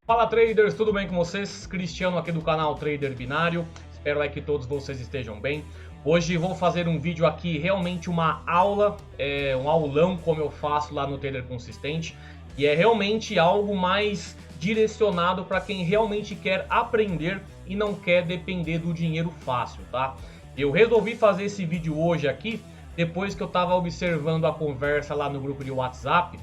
Fala traders, tudo bem com vocês? Cristiano aqui do canal Trader Binário, espero que todos vocês estejam bem. Hoje vou fazer um vídeo aqui, realmente uma aula, um aulão como eu faço lá no Trader Consistente. E é realmente algo mais direcionado para quem realmente quer aprender e não quer depender do dinheiro fácil, tá? Eu resolvi fazer esse vídeo hoje aqui, depois que eu estava observando a conversa lá no grupo de WhatsApp.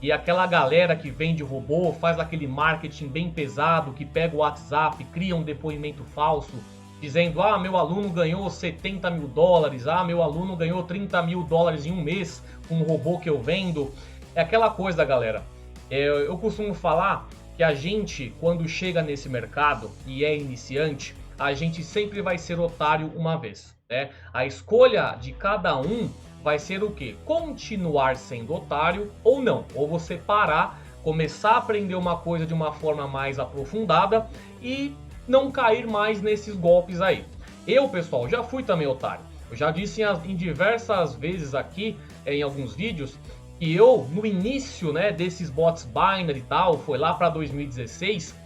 E aquela galera que vende robô, faz aquele marketing bem pesado, que pega o WhatsApp, cria um depoimento falso, dizendo: ah, meu aluno ganhou 70 mil dólares, ah, meu aluno ganhou 30 mil dólares em um mês com um robô que eu vendo. É aquela coisa, galera. Eu costumo falar que a gente, quando chega nesse mercado e é iniciante, a gente sempre vai ser otário uma vez, né? A escolha de cada um vai ser o que? Continuar sendo otário ou não. Ou você parar, começar a aprender uma coisa de uma forma mais aprofundada e não cair mais nesses golpes aí. Eu, pessoal, já fui também otário. Eu já disse em diversas vezes aqui, em alguns vídeos, que eu, no início, né, desses bots Binary e tal, foi lá para 2016,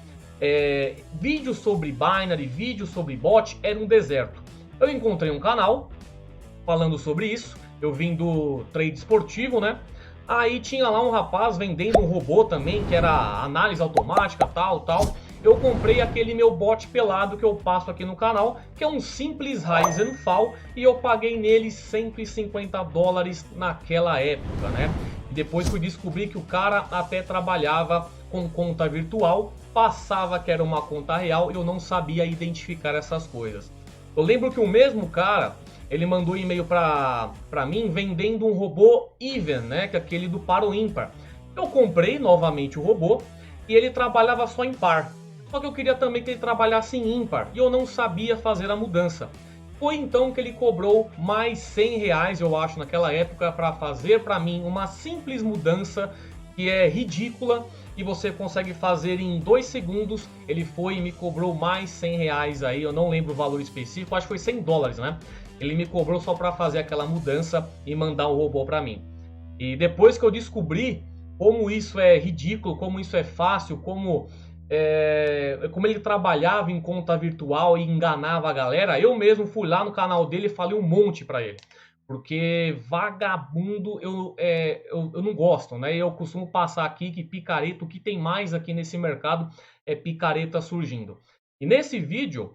vídeos sobre Binary, vídeos sobre bot, era um deserto. Eu encontrei um canal falando sobre isso. Eu vim do trade esportivo, né? Aí tinha lá um rapaz vendendo um robô também, que era análise automática, tal. Eu comprei aquele meu bot pelado que eu passo aqui no canal, que é um simples Ryzen Fall, e eu paguei nele 150 dólares naquela época, né? E depois fui descobrir que o cara até trabalhava com conta virtual, passava que era uma conta real, e eu não sabia identificar essas coisas. Eu lembro que o mesmo cara, ele mandou um e-mail para mim vendendo um robô Even, né, que é aquele do par ou ímpar. Eu comprei novamente o robô e ele trabalhava só em par. Só que eu queria também que ele trabalhasse em ímpar e eu não sabia fazer a mudança. Foi então que ele cobrou mais 100 reais, eu acho, naquela época, para fazer para mim uma simples mudança que é ridícula e você consegue fazer em 2 segundos. Ele foi e me cobrou mais 100 reais aí, eu não lembro o valor específico, acho que foi 100 dólares, né? Ele me cobrou só para fazer aquela mudança e mandar o robô para mim. E depois que eu descobri como isso é ridículo, como isso é fácil, como ele trabalhava em conta virtual e enganava a galera, eu mesmo fui lá no canal dele e falei um monte para ele. Porque vagabundo eu não gosto, né? Eu costumo passar aqui que picareta, o que tem mais aqui nesse mercado é picareta surgindo. E nesse vídeo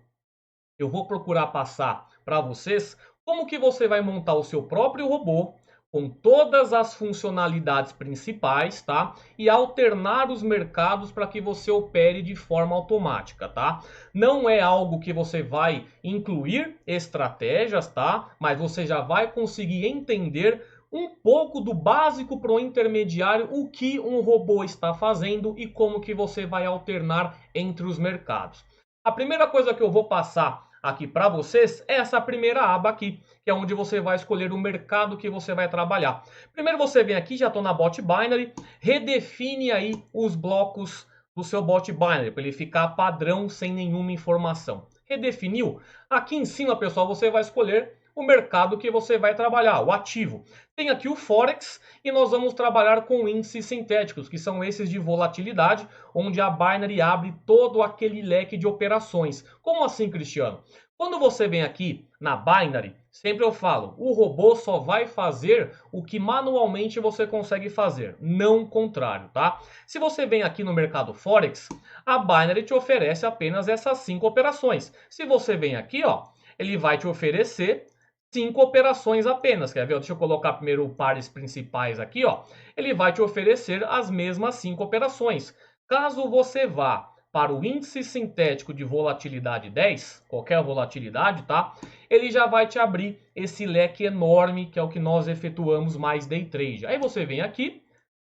eu vou procurar passar para vocês como que você vai montar o seu próprio robô com todas as funcionalidades principais, tá? E alternar os mercados para que você opere de forma automática, tá? Não é algo que você vai incluir estratégias, tá? Mas você já vai conseguir entender um pouco do básico para o intermediário, o que um robô está fazendo e como que você vai alternar entre os mercados. A primeira coisa que eu vou passar aqui para vocês é essa primeira aba aqui, que é onde você vai escolher o mercado que você vai trabalhar. Primeiro você vem aqui, já estou na bot binary, redefine aí os blocos do seu bot binary, para ele ficar padrão sem nenhuma informação. Redefiniu? Aqui em cima, pessoal, você vai escolher o mercado que você vai trabalhar, o ativo. Tem aqui o Forex e nós vamos trabalhar com índices sintéticos, que são esses de volatilidade, onde a Binary abre todo aquele leque de operações. Como assim, Cristiano? Quando você vem aqui na Binary, sempre eu falo, o robô só vai fazer o que manualmente você consegue fazer, não o contrário, tá? Se você vem aqui no mercado Forex, a Binary te oferece apenas essas 5 operações. Se você vem aqui, ó, ele vai te oferecer 5 operações apenas. Quer ver? Deixa eu colocar primeiro pares principais aqui, ó. Ele vai te oferecer as mesmas 5 operações. Caso você vá para o índice sintético de volatilidade 10, qualquer volatilidade, tá? Ele já vai te abrir esse leque enorme, que é o que nós efetuamos mais day trade. Aí você vem aqui,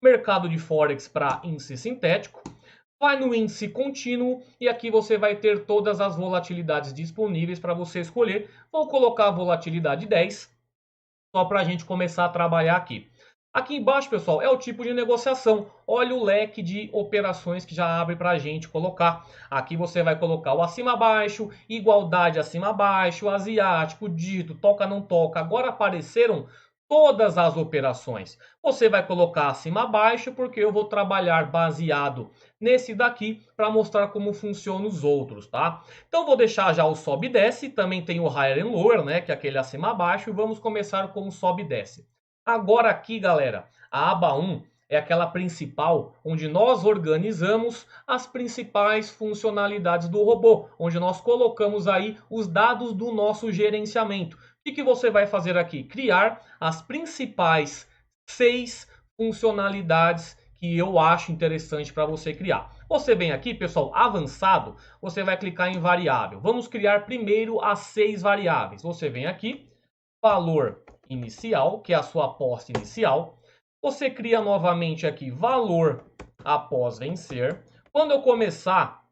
mercado de Forex para índice sintético, vai no índice contínuo e aqui você vai ter todas as volatilidades disponíveis para você escolher. Vou colocar a volatilidade 10, só para a gente começar a trabalhar aqui. Aqui embaixo, pessoal, é o tipo de negociação. Olha o leque de operações que já abre para a gente colocar. Aqui você vai colocar o acima-baixo, igualdade acima-baixo, asiático, dígito, toca não toca. Agora apareceram todas as operações. Você vai colocar acima abaixo porque eu vou trabalhar baseado nesse daqui para mostrar como funcionam os outros, tá? Então vou deixar já o sobe e desce, também tem o higher and lower, né, que é aquele acima abaixo, e vamos começar com o sobe e desce. Agora aqui, galera, a aba 1 é aquela principal, onde nós organizamos as principais funcionalidades do robô, onde nós colocamos aí os dados do nosso gerenciamento. O que você vai fazer aqui? Criar as principais 6 funcionalidades que eu acho interessante para você criar. Você vem aqui, pessoal, avançado, você vai clicar em variável. Vamos criar primeiro as 6 variáveis. Você vem aqui, valor inicial, que é a sua aposta inicial. Você cria novamente aqui valor após vencer. Quando eu começar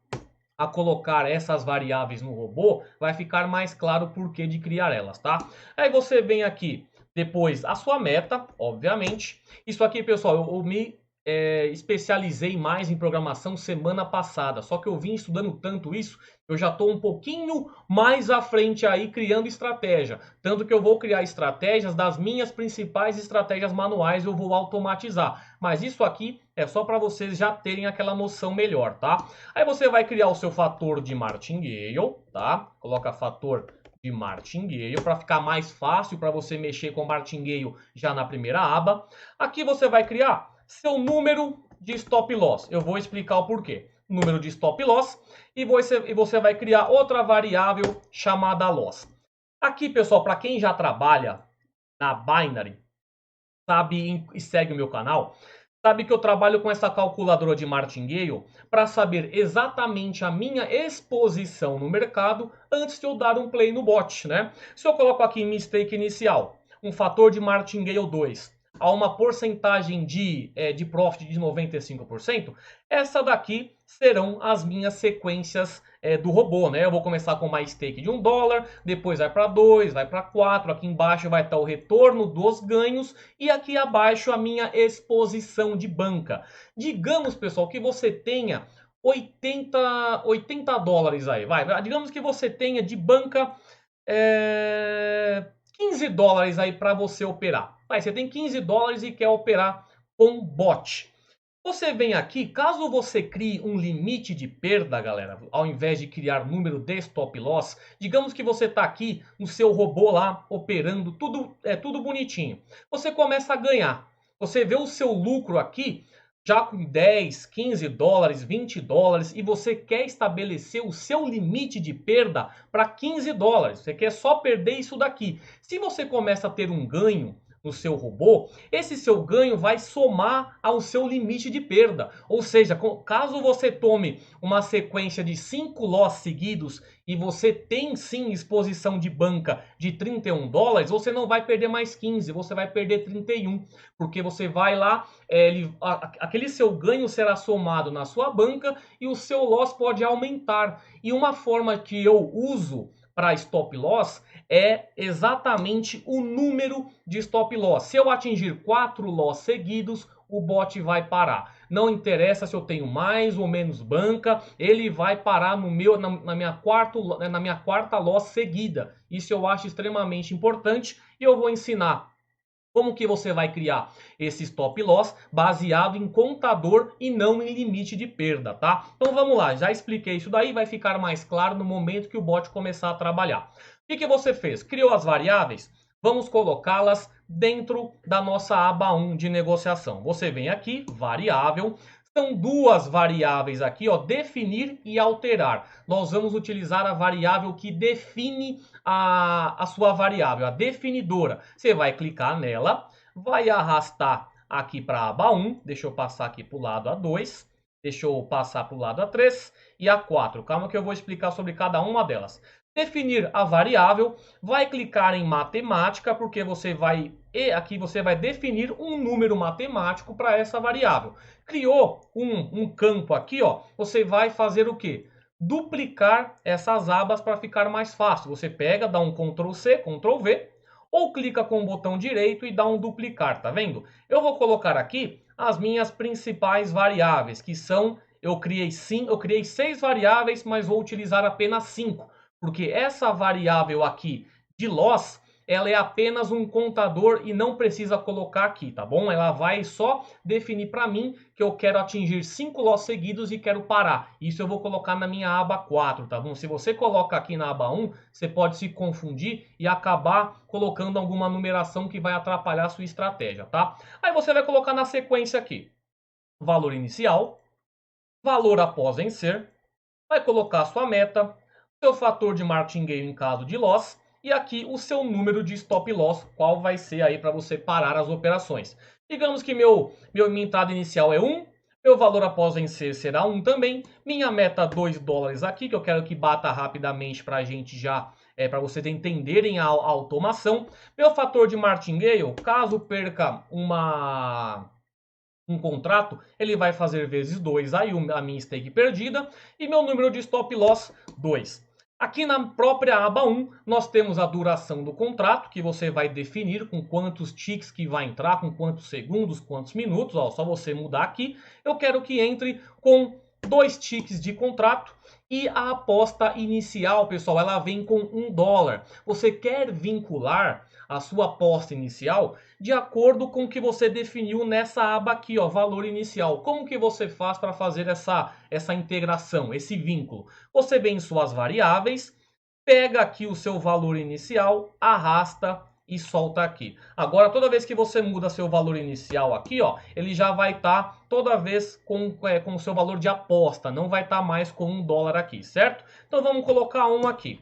a colocar essas variáveis no robô, vai ficar mais claro o porquê de criar elas, tá? Aí você vem aqui, depois a sua meta, obviamente. Isso aqui, pessoal, eu me especializei mais em programação semana passada, só que eu vim estudando tanto isso, eu já estou um pouquinho mais à frente aí criando estratégia, tanto que eu vou criar estratégias das minhas principais estratégias manuais, eu vou automatizar, mas isso aqui é só para vocês já terem aquela noção melhor, tá? Aí você vai criar o seu fator de martingale, tá? Coloca fator de martingale para ficar mais fácil para você mexer com martingale já na primeira aba. Aqui você vai criar seu número de stop loss. Eu vou explicar o porquê. Número de stop loss e você vai criar outra variável chamada loss. Aqui, pessoal, para quem já trabalha na Binary, sabe e segue o meu canal, sabe que eu trabalho com essa calculadora de martingale para saber exatamente a minha exposição no mercado antes de eu dar um play no bot, né? Se eu coloco aqui mistake inicial, um fator de martingale 2, a uma porcentagem de profit de 95%, essa daqui serão as minhas sequências do robô, né? Eu vou começar com uma stake de $1, depois vai para 2, vai para 4, aqui embaixo vai estar o retorno dos ganhos e aqui abaixo a minha exposição de banca. Digamos, pessoal, que você tenha 80 dólares aí, digamos que você tenha de banca 15 dólares aí para você operar. Você tem 15 dólares e quer operar com bot. Você vem aqui, caso você crie um limite de perda, galera, ao invés de criar número de stop loss, digamos que você está aqui no seu robô lá, operando, tudo bonitinho. Você começa a ganhar. Você vê o seu lucro aqui, já com 10, 15 dólares, 20 dólares, e você quer estabelecer o seu limite de perda para 15 dólares. Você quer só perder isso daqui. Se você começa a ter um ganho no seu robô, esse seu ganho vai somar ao seu limite de perda. Ou seja, caso você tome uma sequência de 5 loss seguidos e você tem sim exposição de banca de 31 dólares, você não vai perder mais 15, você vai perder 31, porque você vai lá, aquele seu ganho será somado na sua banca e o seu loss pode aumentar. E uma forma que eu uso para stop loss é exatamente o número de stop loss. Se eu atingir 4 loss seguidos, o bot vai parar. Não interessa se eu tenho mais ou menos banca, ele vai parar na minha quarta loss seguida. Isso eu acho extremamente importante e eu vou ensinar como que você vai criar esse stop loss baseado em contador e não em limite de perda, tá? Então vamos lá, já expliquei isso daí, vai ficar mais claro no momento que o bot começar a trabalhar. O que você fez? Criou as variáveis? Vamos colocá-las dentro da nossa aba 1 de negociação. Você vem aqui, variável. São duas variáveis aqui, ó, definir e alterar. Nós vamos utilizar a variável que define a sua variável, a definidora. Você vai clicar nela, vai arrastar aqui para a aba 1. Deixa eu passar aqui para o lado A2. Deixa eu passar para o lado A3 e A4. Calma que eu vou explicar sobre cada uma delas. Definir a variável, vai clicar em matemática, porque aqui você vai definir um número matemático para essa variável. Criou um campo aqui, ó, você vai fazer o quê? Duplicar essas abas para ficar mais fácil. Você pega, dá um Ctrl C, Ctrl V, ou clica com o botão direito e dá um duplicar, tá vendo? Eu vou colocar aqui as minhas principais variáveis, que são, eu criei 6 variáveis, mas vou utilizar apenas 5. Porque essa variável aqui de loss, ela é apenas um contador e não precisa colocar aqui, tá bom? Ela vai só definir para mim que eu quero atingir 5 loss seguidos e quero parar. Isso eu vou colocar na minha aba 4, tá bom? Se você coloca aqui na aba 1, você pode se confundir e acabar colocando alguma numeração que vai atrapalhar a sua estratégia, tá? Aí você vai colocar na sequência aqui, valor inicial, valor após vencer, vai colocar a sua meta, seu fator de martingale em caso de loss e aqui o seu número de stop loss, qual vai ser aí para você parar as operações. Digamos que minha entrada inicial é 1, meu valor após vencer será 1 também, minha meta $2 aqui, que eu quero que bata rapidamente para a gente já, para vocês entenderem a automação. Meu fator de martingale, caso perca um contrato, ele vai fazer vezes 2 aí a minha stake perdida e meu número de stop loss 2. Aqui na própria aba 1, nós temos a duração do contrato, que você vai definir com quantos ticks que vai entrar, com quantos segundos, quantos minutos. Ó, só você mudar aqui. Eu quero que entre com 2 ticks de contrato. E a aposta inicial, pessoal, ela vem com $1. Você quer vincular a sua aposta inicial de acordo com o que você definiu nessa aba aqui, ó, valor inicial. Como que você faz para fazer essa integração, esse vínculo? Você vem em suas variáveis, pega aqui o seu valor inicial, arrasta e solta aqui. Agora, toda vez que você muda seu valor inicial aqui, ó, ele já vai estar toda vez com o seu valor de aposta, não vai estar mais com $1 aqui, certo? Então vamos colocar um aqui.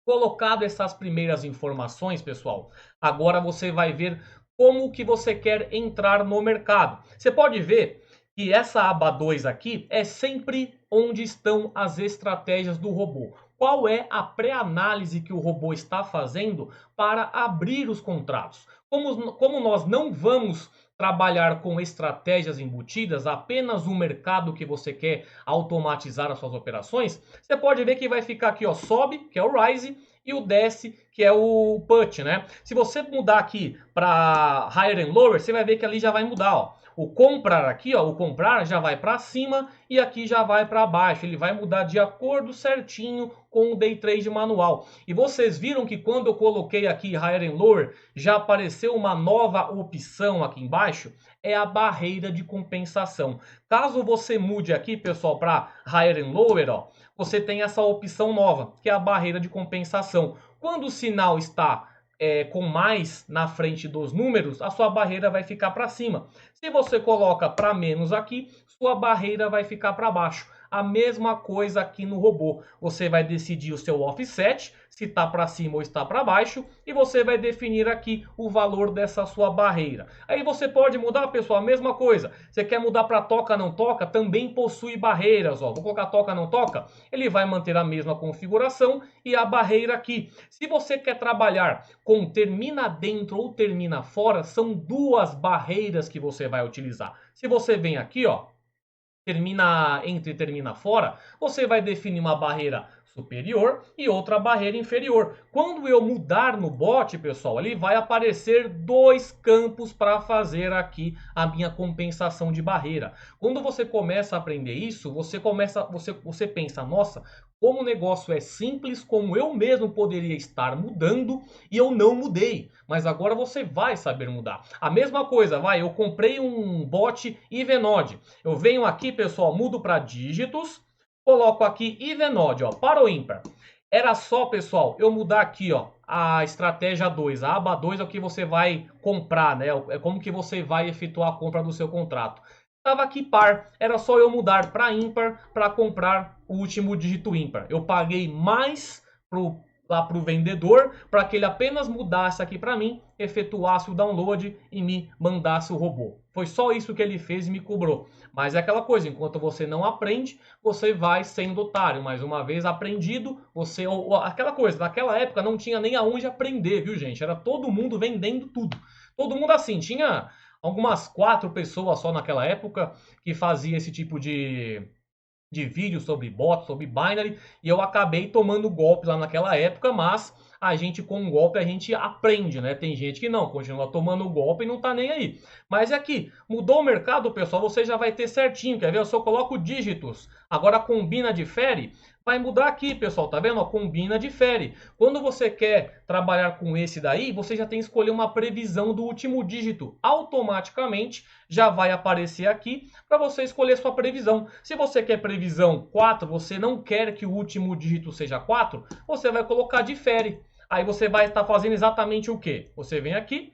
Colocado essas primeiras informações, pessoal, agora você vai ver como que você quer entrar no mercado. Você pode ver que essa aba 2 aqui é sempre onde estão as estratégias do robô. Qual é a pré-análise que o robô está fazendo para abrir os contratos? Como nós não vamos trabalhar com estratégias embutidas, apenas o mercado que você quer automatizar as suas operações, você pode ver que vai ficar aqui, ó, sobe, que é o rise, e o desce, que é o put, né? Se você mudar aqui para higher and lower, você vai ver que ali já vai mudar, ó. O comprar aqui, ó, o comprar já vai para cima e aqui já vai para baixo. Ele vai mudar de acordo certinho com o Day Trade manual. E vocês viram que quando eu coloquei aqui Higher and Lower, já apareceu uma nova opção aqui embaixo? É a barreira de compensação. Caso você mude aqui, pessoal, para Higher and Lower, ó, você tem essa opção nova, que é a barreira de compensação. Quando o sinal está com mais na frente dos números, a sua barreira vai ficar para cima. Se você coloca para menos aqui, sua barreira vai ficar para baixo. A mesma coisa aqui no robô. Você vai decidir o seu offset, se está para cima ou está para baixo, e você vai definir aqui o valor dessa sua barreira. Aí você pode mudar, pessoal, a mesma coisa. Você quer mudar para toca, não toca? Também possui barreiras. Ó. Vou colocar toca, não toca? Ele vai manter a mesma configuração e a barreira aqui. Se você quer trabalhar com termina dentro ou termina fora, são duas barreiras que você vai utilizar. Se você vem aqui, ó, termina entre e termina fora, você vai definir uma barreira superior e outra barreira inferior. Quando eu mudar no bot, pessoal, ele vai aparecer 2 campos para fazer aqui a minha compensação de barreira. Quando você começa a aprender isso, você pensa, nossa, como o negócio é simples, como eu mesmo poderia estar mudando e eu não mudei. Mas agora você vai saber mudar. A mesma coisa, eu comprei um bot Ivenod. Eu venho aqui, pessoal, mudo para dígitos, coloco aqui Ivenod, ó, para o ímpar. Era só, pessoal, eu mudar aqui, ó, a estratégia 2. A aba 2 é o que você vai comprar, né? É como que você vai efetuar a compra do seu contrato. Estava aqui par, era só eu mudar para ímpar para comprar o último dígito ímpar. Eu paguei mais lá para o vendedor para que ele apenas mudasse aqui para mim, efetuasse o download e me mandasse o robô. Foi só isso que ele fez e me cobrou. Mas é aquela coisa, enquanto você não aprende, você vai sendo otário. Mais uma vez aprendido, aquela coisa, naquela época não tinha nem aonde aprender, viu, gente? Era todo mundo vendendo tudo. Todo mundo assim, tinha algumas 4 pessoas só naquela época que fazia esse tipo de vídeo sobre bot, sobre binary, e eu acabei tomando golpe lá naquela época, mas a gente com golpe a gente aprende, né? Tem gente que não, continua tomando golpe e não tá nem aí. Mas é aqui, mudou o mercado, pessoal, você já vai ter certinho, quer ver? Eu só coloco dígitos, agora combina difere, vai mudar aqui, pessoal, tá vendo? Ó, combina, difere. Quando você quer trabalhar com esse daí, você já tem que escolher uma previsão do último dígito. Automaticamente já vai aparecer aqui para você escolher sua previsão. Se você quer previsão 4, você não quer que o último dígito seja 4, você vai colocar difere. Aí você vai estar fazendo exatamente o quê? Você vem aqui,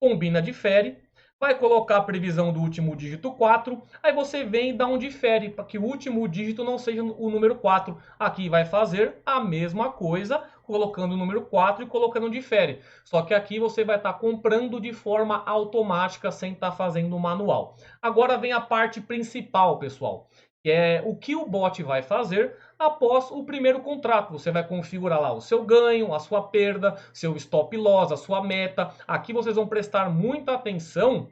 combina, difere, vai colocar a previsão do último dígito 4, aí você vem e dá um difere, para que o último dígito não seja o número 4. Aqui vai fazer a mesma coisa, colocando o número 4 e colocando um difere. Só que aqui você vai estar comprando de forma automática, sem estar fazendo manual. Agora vem a parte principal, pessoal, que é o que o bot vai fazer após o primeiro contrato. Você vai configurar lá o seu ganho, a sua perda, seu stop loss, a sua meta. Aqui vocês vão prestar muita atenção,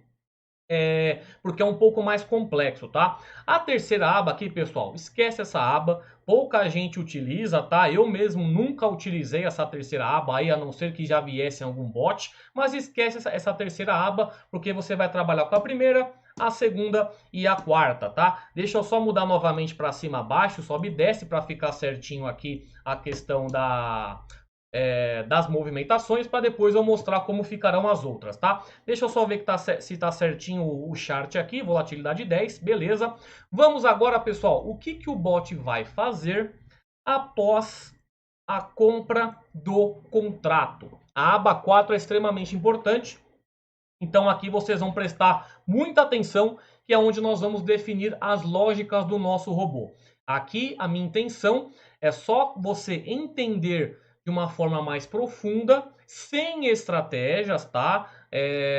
porque é um pouco mais complexo, tá? A terceira aba aqui, pessoal, esquece essa aba, pouca gente utiliza, tá? Eu mesmo nunca utilizei essa terceira aba aí, a não ser que já viesse em algum bot, mas esquece essa terceira aba, porque você vai trabalhar com a primeira, a segunda e a quarta, tá? Deixa eu só mudar novamente para cima abaixo, sobe e desce para ficar certinho aqui a questão das movimentações, para depois eu mostrar como ficarão as outras, tá? Deixa eu só ver que se tá certinho o chart aqui, volatilidade 10, beleza. Vamos agora, pessoal, o que o bot vai fazer após a compra do contrato? A aba 4 é extremamente importante, então aqui vocês vão prestar muita atenção, que é onde nós vamos definir as lógicas do nosso robô. Aqui a minha intenção é só você entender de uma forma mais profunda, sem estratégias, tá?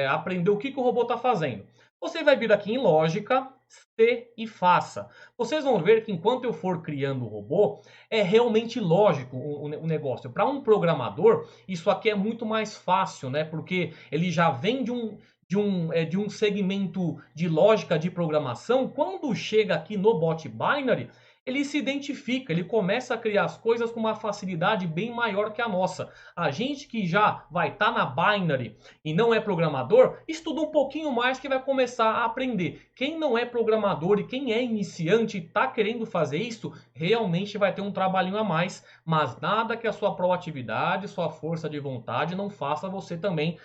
Aprender o que o robô está fazendo. Você vai vir aqui em lógica, se e faça. Vocês vão ver que enquanto eu for criando o robô, é realmente lógico o negócio. Para um programador, isso aqui é muito mais fácil, né? Porque ele já vem de um segmento de lógica de programação. Quando chega aqui no bot binary, ele se identifica, ele começa a criar as coisas com uma facilidade bem maior que a nossa. A gente que já vai estar na binary e não é programador, estuda um pouquinho mais que vai começar a aprender. Quem não é programador e quem é iniciante e está querendo fazer isso, realmente vai ter um trabalhinho a mais, mas nada que a sua proatividade, sua força de vontade não faça você também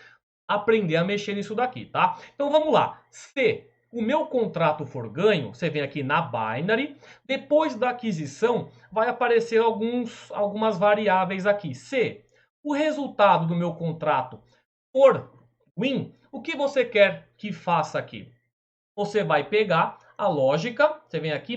aprender a mexer nisso daqui, tá? Então vamos lá. Se o meu contrato for ganho, você vem aqui na binary, depois da aquisição vai aparecer algumas variáveis aqui. Se o resultado do meu contrato for win, o que você quer que faça aqui? Você vai pegar a lógica, você vem aqui,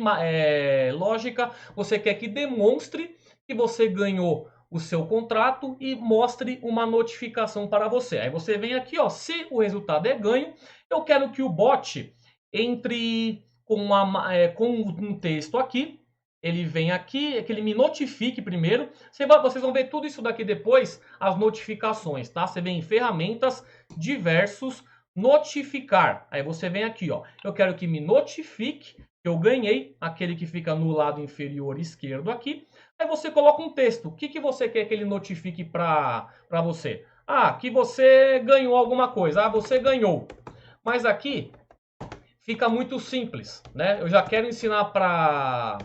lógica, você quer que demonstre que você ganhou o seu contrato e mostre uma notificação para você. Aí você vem aqui, ó, se o resultado é ganho, eu quero que o bot entre com um texto aqui, ele vem aqui, que ele me notifique primeiro. Vocês vão ver tudo isso daqui depois, as notificações, tá? Você vem em ferramentas, diversos, notificar. Aí você vem aqui, ó, eu quero que me notifique que eu ganhei, aquele que fica no lado inferior esquerdo aqui. Aí você coloca um texto. O que você quer que ele notifique para você? Ah, que você ganhou alguma coisa. Ah, você ganhou. Mas aqui fica muito simples, né? Eu já quero ensinar para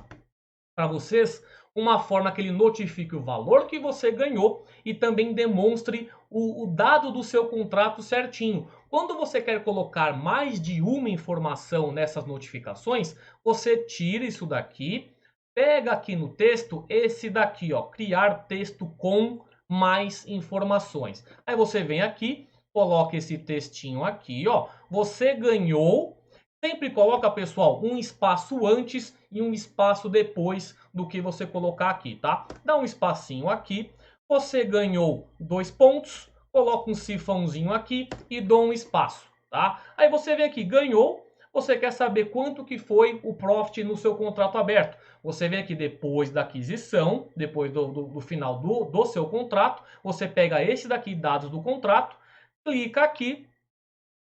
vocês uma forma que ele notifique o valor que você ganhou e também demonstre o dado do seu contrato certinho. Quando você quer colocar mais de uma informação nessas notificações, você tira isso daqui, pega aqui no texto esse daqui, ó, criar texto com mais informações. Aí você vem aqui, coloca esse textinho aqui, ó, você ganhou. Sempre coloca, pessoal, um espaço antes e um espaço depois do que você colocar aqui, tá? Dá um espacinho aqui, você ganhou 2 pontos, coloca um cifrãozinho aqui e dou um espaço, tá? Aí você vem aqui, ganhou, você quer saber quanto que foi o profit no seu contrato aberto. Você vem aqui depois da aquisição, depois do final do seu contrato, você pega esse daqui, dados do contrato, clica aqui,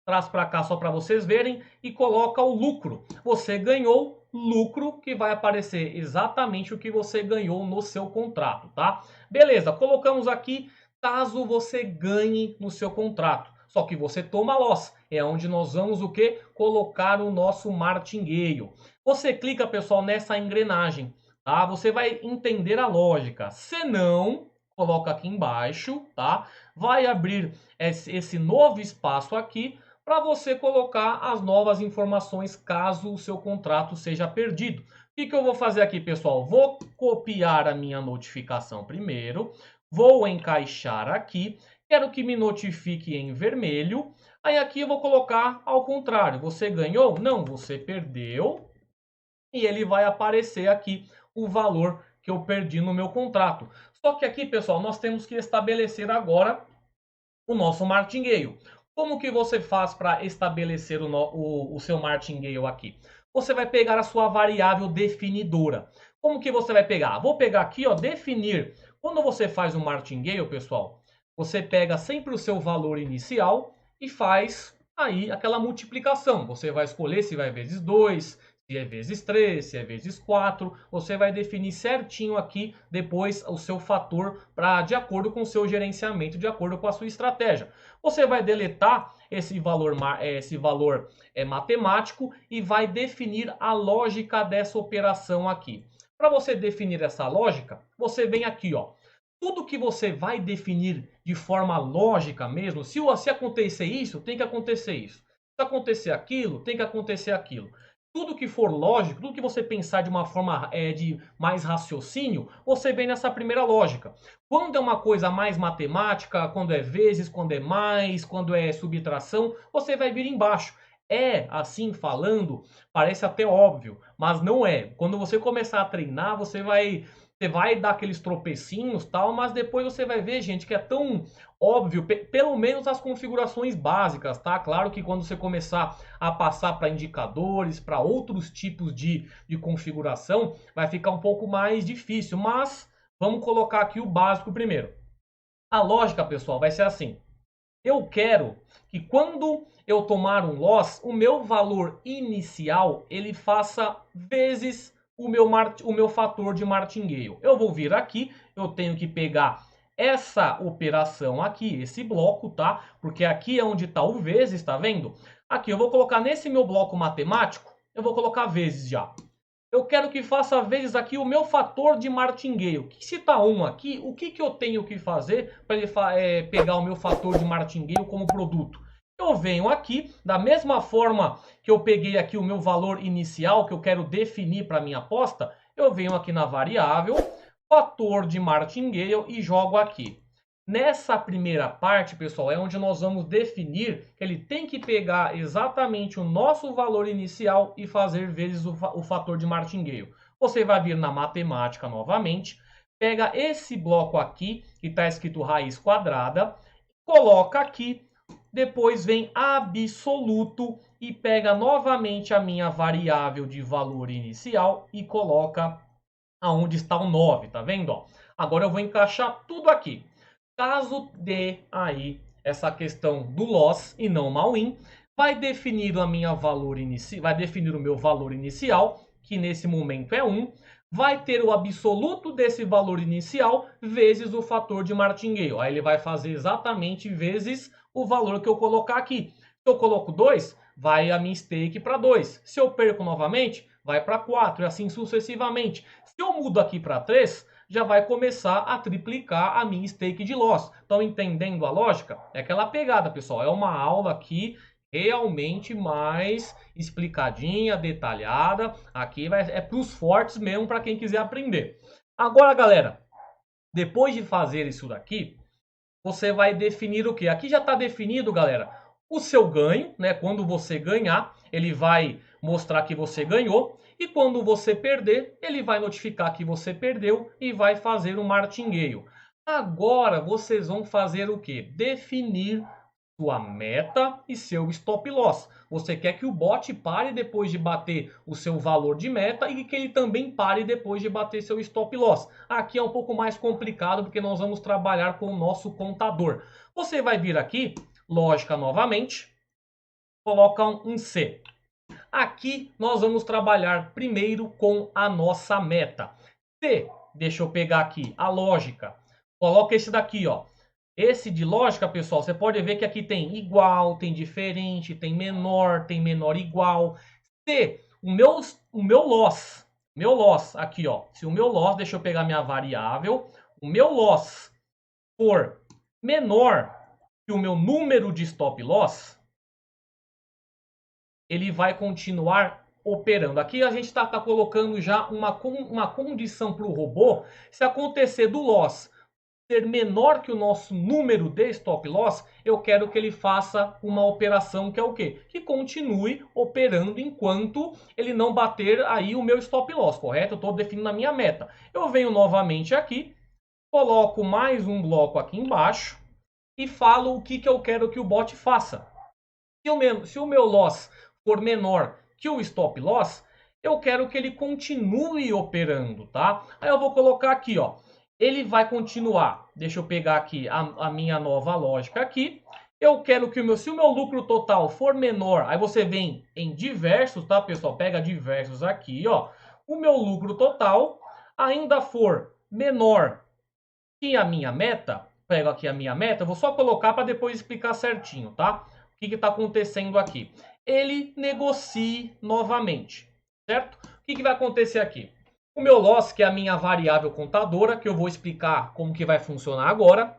traz para cá só para vocês verem e coloca o lucro. Você ganhou lucro, que vai aparecer exatamente o que você ganhou no seu contrato, tá? Beleza, colocamos aqui caso você ganhe no seu contrato. Só que você toma loss. É onde nós vamos o quê? Colocar o nosso martingale. Você clica, pessoal, nessa engrenagem. tá? Você vai entender a lógica. Se não, coloca aqui embaixo, tá? Vai abrir esse novo espaço aqui para você colocar as novas informações caso o seu contrato seja perdido. O que eu vou fazer aqui, pessoal? Vou copiar a minha notificação primeiro, vou encaixar aqui, quero que me notifique em vermelho, aí aqui eu vou colocar ao contrário, você ganhou? Não, você perdeu, e ele vai aparecer aqui o valor que eu perdi no meu contrato. Só que aqui, pessoal, nós temos que estabelecer agora o nosso martingale. Como que você faz para estabelecer o seu martingale aqui? Você vai pegar a sua variável definidora. Como que você vai pegar? Vou pegar aqui, ó, definir. Quando você faz um martingale, pessoal, você pega sempre o seu valor inicial e faz aí aquela multiplicação. Você vai escolher se vai vezes 2, se é vezes 3, se é vezes 4, você vai definir certinho aqui depois o seu fator de acordo com o seu gerenciamento, de acordo com a sua estratégia. Você vai deletar esse valor matemático e vai definir a lógica dessa operação aqui. Para você definir essa lógica, você vem aqui, ó. Tudo que você vai definir de forma lógica mesmo, se acontecer isso, tem que acontecer isso. Se acontecer aquilo, tem que acontecer aquilo. Tudo que for lógico, tudo que você pensar de uma forma de mais raciocínio, você vem nessa primeira lógica. Quando é uma coisa mais matemática, quando é vezes, quando é mais, quando é subtração, você vai vir embaixo. É, assim falando, parece até óbvio, mas não é. Quando você começar a treinar, você vai dar aqueles tropecinhos, tal, mas depois você vai ver, gente, que é tão óbvio, pelo menos as configurações básicas, tá? Claro que quando você começar a passar para indicadores, para outros tipos de configuração, vai ficar um pouco mais difícil, mas vamos colocar aqui o básico primeiro. A lógica, pessoal, vai ser assim. Eu quero que quando eu tomar um loss, o meu valor inicial, ele faça vezes o meu fator de martingale. Eu vou vir aqui, eu tenho que pegar essa operação aqui, esse bloco, tá? Porque aqui é onde está o vezes, tá vendo? Aqui eu vou colocar nesse meu bloco matemático, eu vou colocar vezes já. Eu quero que faça vezes aqui o meu fator de martingale. Se está 1 aqui, o que eu tenho que fazer para ele pegar o meu fator de martingale como produto? Eu venho aqui, da mesma forma que eu peguei aqui o meu valor inicial que eu quero definir para minha aposta, eu venho aqui na variável, fator de martingale e jogo aqui. Nessa primeira parte, pessoal, é onde nós vamos definir que ele tem que pegar exatamente o nosso valor inicial e fazer vezes o fator de martingale. Você vai vir na matemática novamente, pega esse bloco aqui, que está escrito raiz quadrada, coloca aqui, depois vem absoluto e pega novamente a minha variável de valor inicial e coloca aonde está o 9, tá vendo? Ó? Agora eu vou encaixar tudo aqui. Caso dê aí essa questão do loss e não all-in, vai definir vai definir o meu valor inicial, que nesse momento é 1, vai ter o absoluto desse valor inicial vezes o fator de martingale. Aí ele vai fazer exatamente vezes o valor que eu colocar aqui. Se eu coloco 2, vai a minha stake para 2. Se eu perco novamente, vai para 4 e assim sucessivamente. Se eu mudo aqui para 3, já vai começar a triplicar a minha stake de loss. Estão entendendo a lógica? É aquela pegada, pessoal. É uma aula aqui realmente mais explicadinha, detalhada. Aqui é para os fortes mesmo, para quem quiser aprender. Agora, galera, depois de fazer isso daqui, você vai definir o que? Aqui já está definido, galera, o seu ganho, né? Quando você ganhar, ele vai mostrar que você ganhou. E quando você perder, ele vai notificar que você perdeu e vai fazer um martingale. Agora vocês vão fazer o que? Definir sua meta e seu stop loss. Você quer que o bot pare depois de bater o seu valor de meta e que ele também pare depois de bater seu stop loss. Aqui é um pouco mais complicado porque nós vamos trabalhar com o nosso contador. Você vai vir aqui, lógica novamente, coloca um C. Aqui nós vamos trabalhar primeiro com a nossa meta. C, deixa eu pegar aqui a lógica. Coloca esse daqui, ó. Esse de lógica, pessoal, você pode ver que aqui tem igual, tem diferente, tem menor igual. C, o meu loss Meu loss aqui, ó. Se o meu loss, deixa eu pegar minha variável, o meu loss for menor que o meu número de stop loss, ele vai continuar operando. Aqui a gente está colocando já uma condição para o robô. Se acontecer do loss ser menor que o nosso número de stop loss, eu quero que ele faça uma operação que é o quê? Que continue operando enquanto ele não bater aí o meu stop loss, correto? Eu estou definindo a minha meta. Eu venho novamente aqui, coloco mais um bloco aqui embaixo e falo o que eu quero que o bot faça. Se o meu loss for menor que o stop loss, eu quero que ele continue operando, tá? Aí eu vou colocar aqui, ó. Ele vai continuar. Deixa eu pegar aqui a minha nova lógica aqui. Eu quero que se o meu lucro total for menor, aí você vem em diversos, tá, pessoal? Pega diversos aqui, ó. O meu lucro total ainda for menor que a minha meta, pego aqui a minha meta, vou só colocar para depois explicar certinho, tá? O que está acontecendo aqui? Ele negocie novamente, certo? O que vai acontecer aqui? O meu loss, que é a minha variável contadora, que eu vou explicar como que vai funcionar agora.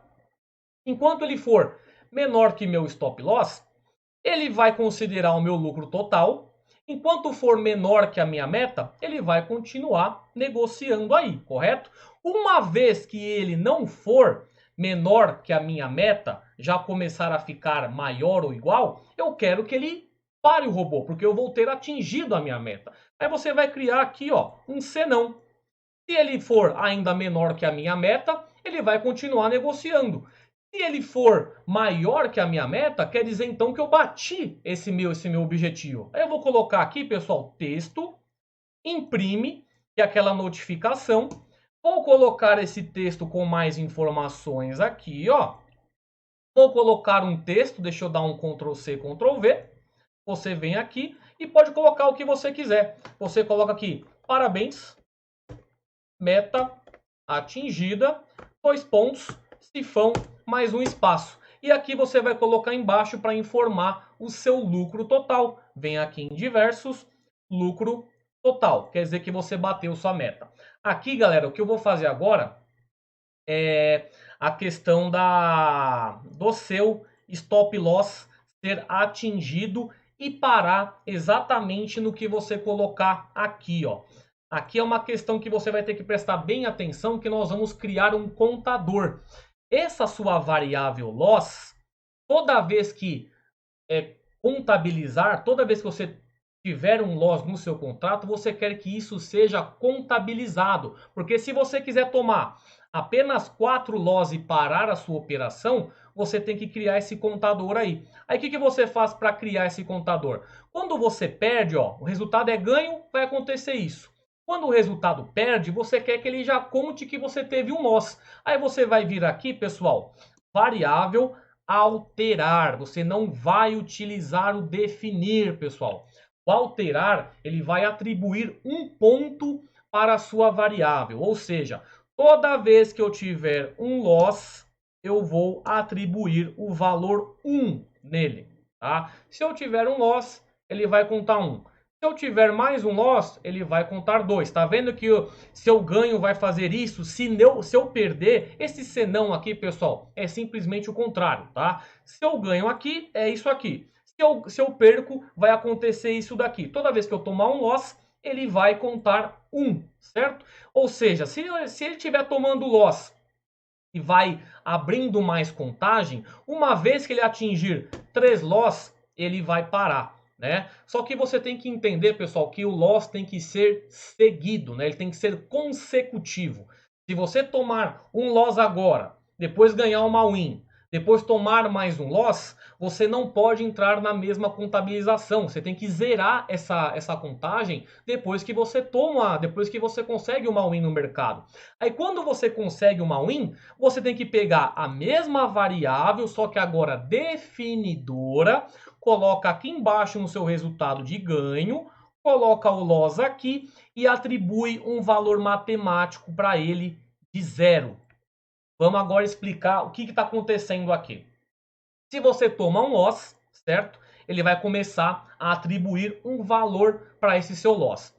Enquanto ele for menor que meu stop loss, ele vai considerar o meu lucro total. Enquanto for menor que a minha meta, ele vai continuar negociando aí, correto? Uma vez que ele não for menor que a minha meta, já começar a ficar maior ou igual, eu quero que ele pare o robô, porque eu vou ter atingido a minha meta. Aí você vai criar aqui, ó, um senão. Se ele for ainda menor que a minha meta, ele vai continuar negociando. Se ele for maior que a minha meta, quer dizer então que eu bati esse meu objetivo. Aí eu vou colocar aqui, pessoal, texto, imprime, que é aquela notificação. Vou colocar esse texto com mais informações aqui, ó. Vou colocar um texto, deixa eu dar um Ctrl C, Ctrl V. Você vem aqui e pode colocar o que você quiser. Você coloca aqui, parabéns, meta atingida, 2 pontos, sifão, mais um espaço. E aqui você vai colocar embaixo para informar o seu lucro total. Vem aqui em diversos, lucro total. Quer dizer que você bateu sua meta. Aqui, galera, o que eu vou fazer agora é a questão do seu stop loss ser atingido e parar exatamente no que você colocar aqui, ó. Aqui é uma questão que você vai ter que prestar bem atenção, que nós vamos criar um contador. Essa sua variável loss, toda vez que contabilizar, toda vez que você tiver um loss no seu contrato, você quer que isso seja contabilizado. Porque se você quiser tomar apenas 4 loss e parar a sua operação, você tem que criar esse contador aí. Aí o que você faz para criar esse contador? Quando você perde, ó, o resultado é ganho, vai acontecer isso. Quando o resultado perde, você quer que ele já conte que você teve um loss. Aí você vai vir aqui, pessoal, variável alterar. Você não vai utilizar o definir, pessoal. O alterar, ele vai atribuir um ponto para a sua variável. Ou seja, toda vez que eu tiver um loss, eu vou atribuir o valor 1 nele. Tá? Se eu tiver um loss, ele vai contar 1. Se eu tiver mais um loss, ele vai contar 2. Tá vendo que se eu ganho vai fazer isso? Se eu perder, esse senão aqui, pessoal, é simplesmente o contrário, tá? Se eu ganho aqui, é isso aqui. Se eu perco, vai acontecer isso daqui. Toda vez que eu tomar um loss, ele vai contar 1, certo? Ou seja, se ele estiver tomando loss e vai abrindo mais contagem, uma vez que ele atingir 3 loss, ele vai parar. Né? Só que você tem que entender, pessoal, que o loss tem que ser seguido, né? Ele tem que ser consecutivo. Se você tomar um loss agora, depois ganhar uma win, depois tomar mais um loss, você não pode entrar na mesma contabilização. Você tem que zerar essa contagem depois que você depois que você consegue uma win no mercado. Aí quando você consegue uma win, você tem que pegar a mesma variável, só que agora definidora, coloca aqui embaixo no seu resultado de ganho, coloca o loss aqui e atribui um valor matemático para ele de 0. Vamos agora explicar o que está acontecendo aqui. Se você toma um loss, certo? Ele vai começar a atribuir um valor para esse seu loss.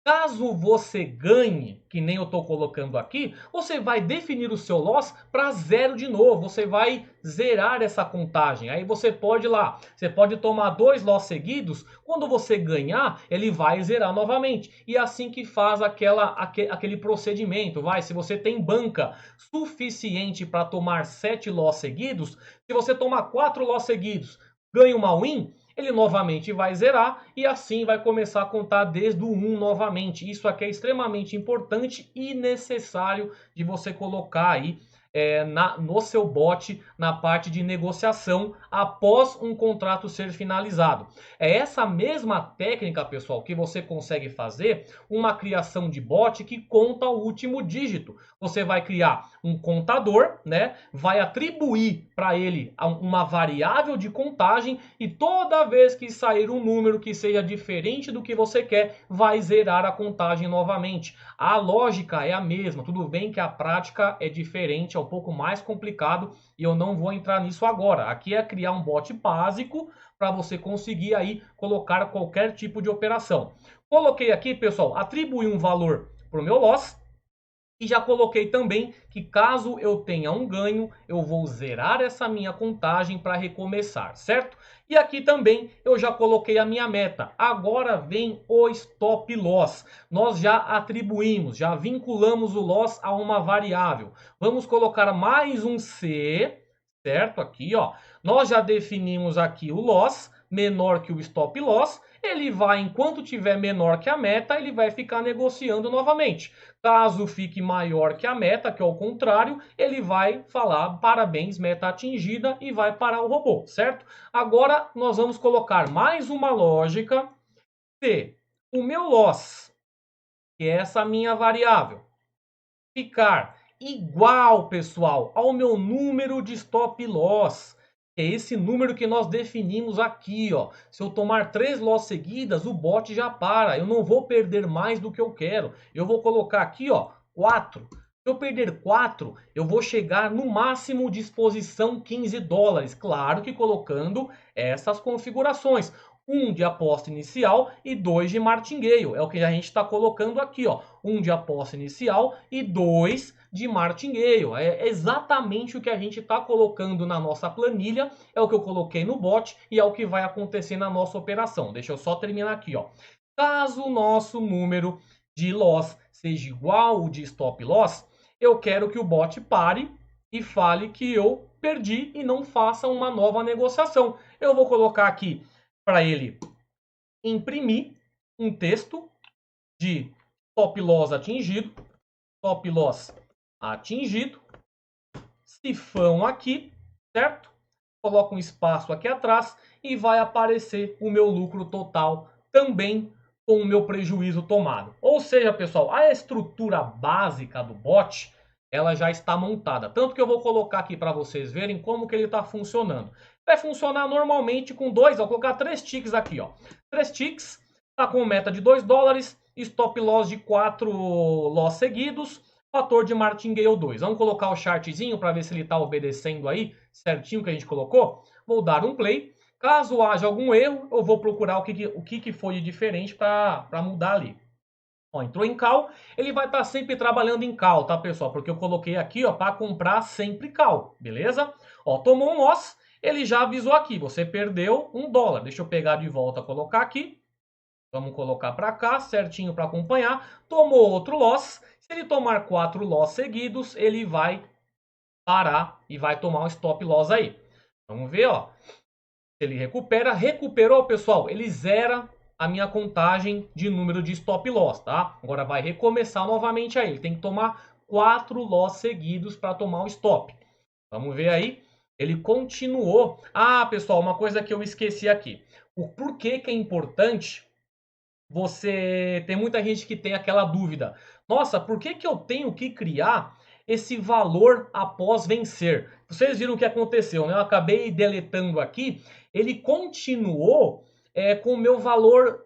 Caso você ganhe, que nem eu estou colocando aqui, você vai definir o seu loss para zero de novo. Você vai zerar essa contagem. Aí você pode ir lá, você pode tomar 2 loss seguidos. Quando você ganhar, ele vai zerar novamente. E é assim que faz aquele procedimento. Se você tem banca suficiente para tomar 7 loss seguidos, se você tomar 4 loss seguidos, ganha uma win, ele novamente vai zerar e assim vai começar a contar desde o 1 novamente. Isso aqui é extremamente importante e necessário de você colocar aí no seu bot, na parte de negociação, após um contrato ser finalizado. É essa mesma técnica, pessoal, que você consegue fazer uma criação de bot que conta o último dígito. Você vai criar um contador, né? Vai atribuir para ele uma variável de contagem e toda vez que sair um número que seja diferente do que você quer, vai zerar a contagem novamente. A lógica é a mesma, tudo bem que a prática é diferente, é um pouco mais complicado e eu não vou entrar nisso agora. Aqui é criar um bot básico para você conseguir aí colocar qualquer tipo de operação. Coloquei aqui, pessoal, atribuir um valor para o meu loss. E já coloquei também que caso eu tenha um ganho, eu vou zerar essa minha contagem para recomeçar, certo? E aqui também eu já coloquei a minha meta. Agora vem o stop loss. Nós já atribuímos, já vinculamos o loss a uma variável. Vamos colocar mais um C, certo? Aqui, ó. Nós já definimos aqui o loss menor que o stop loss. Ele vai, enquanto tiver menor que a meta, ele vai ficar negociando novamente. Caso fique maior que a meta, que é o contrário, ele vai falar parabéns, meta atingida e vai parar o robô, certo? Agora nós vamos colocar mais uma lógica. Se o meu loss, que é essa minha variável, ficar igual, pessoal, ao meu número de stop loss, é esse número que nós definimos aqui, ó. Se eu tomar 3 loss seguidas, o bot já para. Eu não vou perder mais do que eu quero. Eu vou colocar aqui, ó, 4. Se eu perder 4, eu vou chegar no máximo de exposição $15. Claro que colocando essas configurações. 1 de aposta inicial e 2 de martingale. É o que a gente está colocando aqui, ó. 1 de aposta inicial e 2 de martingale. É exatamente o que a gente está colocando na nossa planilha, é o que eu coloquei no bot e é o que vai acontecer na nossa operação. Deixa eu só terminar aqui, ó. Caso o nosso número de loss seja igual ao de stop loss, eu quero que o bot pare e fale que eu perdi e não faça uma nova negociação. Eu vou colocar aqui para ele imprimir um texto de stop loss atingido, stop loss atingido, cifrão aqui, certo? Coloco um espaço aqui atrás e vai aparecer o meu lucro total também com o meu prejuízo tomado. Ou seja, pessoal, a estrutura básica do bot, ela já está montada. Tanto que eu vou colocar aqui para vocês verem como que ele está funcionando. Vai funcionar normalmente com vou colocar 3 ticks aqui, ó. 3 ticks, tá com meta de $2, stop loss de 4 loss seguidos, fator de martingale 2. Vamos colocar o chartzinho para ver se ele está obedecendo aí certinho que a gente colocou. Vou dar um play. Caso haja algum erro, eu vou procurar o que foi de diferente para mudar ali. Ó, entrou em call, ele vai estar sempre trabalhando em call, tá, pessoal? Porque eu coloquei aqui, ó, para comprar sempre call, beleza? Ó, tomou um loss, ele já avisou aqui, você perdeu $1. Deixa eu pegar de volta, colocar aqui. Vamos colocar para cá, certinho para acompanhar. Tomou outro loss. Se ele tomar 4 loss seguidos, ele vai parar e vai tomar um stop loss aí. Vamos ver, ó. Ele recupera. Recuperou, pessoal. Ele zera a minha contagem de número de stop loss, tá? Agora vai recomeçar novamente aí. Ele tem que tomar 4 loss seguidos para tomar um stop. Vamos ver aí. Ele continuou. Ah, pessoal, uma coisa que eu esqueci aqui. O porquê que é importante... Tem muita gente que tem aquela dúvida. Nossa, por que eu tenho que criar esse valor após vencer? Vocês viram o que aconteceu, né? Eu acabei deletando aqui. Ele continuou com o meu valor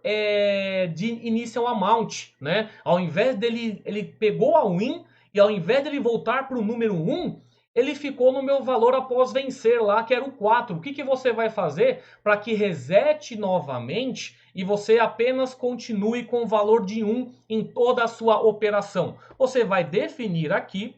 de initial amount, né? Ao invés dele, ele pegou a win e ao invés dele voltar para o número 1, ele ficou no meu valor após vencer lá, que era o 4. O que você vai fazer para que resete novamente e você apenas continue com o valor de 1 em toda a sua operação. Você vai definir aqui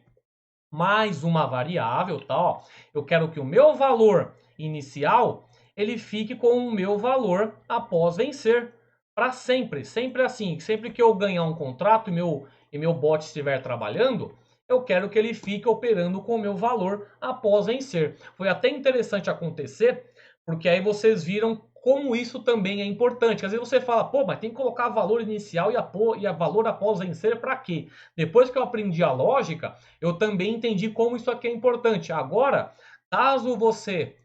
mais uma variável, tá? Ó, eu quero que o meu valor inicial ele fique com o meu valor após vencer para sempre. Sempre assim, sempre que eu ganhar um contrato e meu bot estiver trabalhando, eu quero que ele fique operando com o meu valor após vencer. Foi até interessante acontecer, porque aí vocês viram como isso também é importante. Às vezes você fala, pô, mas tem que colocar valor inicial e a valor após vencer para quê? Depois que eu aprendi a lógica, eu também entendi como isso aqui é importante. Agora, caso você